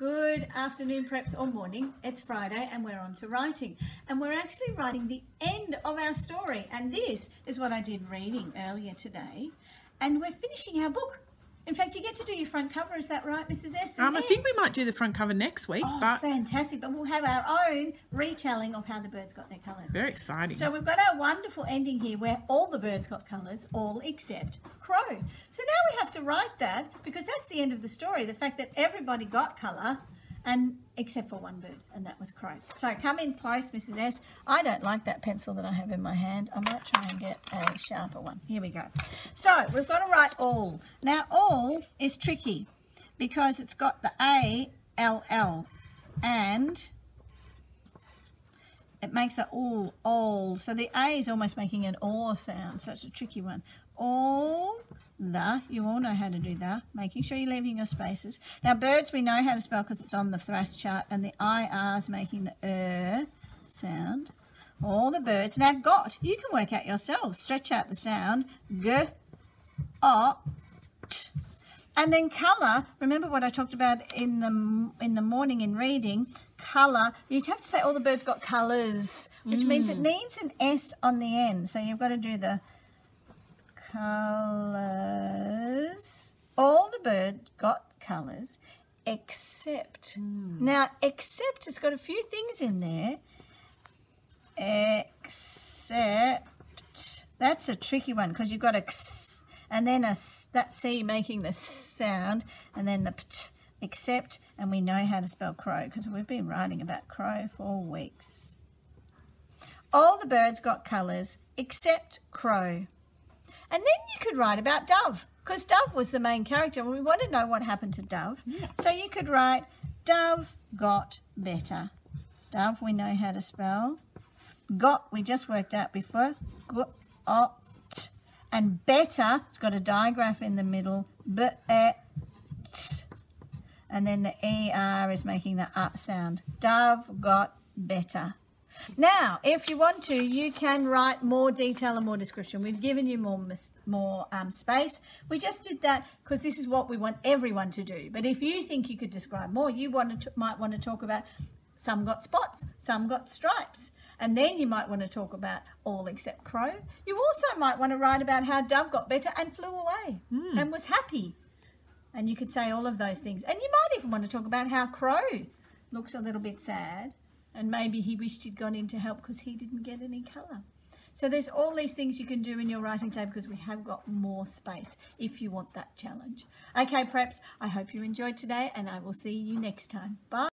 Good afternoon, preps, or morning. It's Friday and we're on to writing. And we're actually writing the end of our story. And this is what I did reading earlier today. And we're finishing our book. In fact, you get to do your front cover. Is that right, Mrs. S? I think we might do the front cover next week. Oh, but fantastic. But we'll have our own retelling of how the birds got their colours. Very exciting. So we've got our wonderful ending here where all the birds got colours, all except Crow. So now we have to write that because that's the end of the story, the fact that everybody got colour and except for one bird, and that was Crow. So come in close, Mrs. S. I don't like that pencil that I have in my hand. I might try and get a sharper one. Here we go. So we've got to write all. Now all is tricky because it's got the A-L-L and it makes the all. So the A is almost making an or sound, so it's a tricky one. All the, you all know how to do that, making sure you're leaving your spaces. Now birds we know how to spell because it's on the thrash chart, and the IR is making the sound. All the birds. Now got, you can work out yourselves, stretch out the sound, g, o, t. And then colour, remember what I talked about in the morning in reading, colour, you'd have to say all the birds got colours, which means it needs an S on the end. So you've got to do the colours. All the birds got colours except. Now, except has got a few things in there. Except, that's a tricky one because you've got a x, and then that C making the sound, and then the pt, except, and we know how to spell crow because we've been writing about crow for weeks. All the birds got colours except crow. And then you could write about Dove because Dove was the main character and we want to know what happened to Dove. Yeah. So you could write Dove got better. Dove we know how to spell. Got we just worked out before. Got. And better, it's got a digraph in the middle, and then the ER is making the sound. Dove got better. Now, if you want to, you can write more detail and more description. We've given you more space. We just did that because this is what we want everyone to do. But if you think you could describe more, you might want to talk about some got spots, some got stripes. And then you might want to talk about all except crow. You also might want to write about how Dove got better and flew away and was happy. And you could say all of those things. And you might even want to talk about how Crow looks a little bit sad and maybe he wished he'd gone in to help because he didn't get any colour. So there's all these things you can do in your writing tab because we have got more space if you want that challenge. Okay, preps, I hope you enjoyed today and I will see you next time. Bye.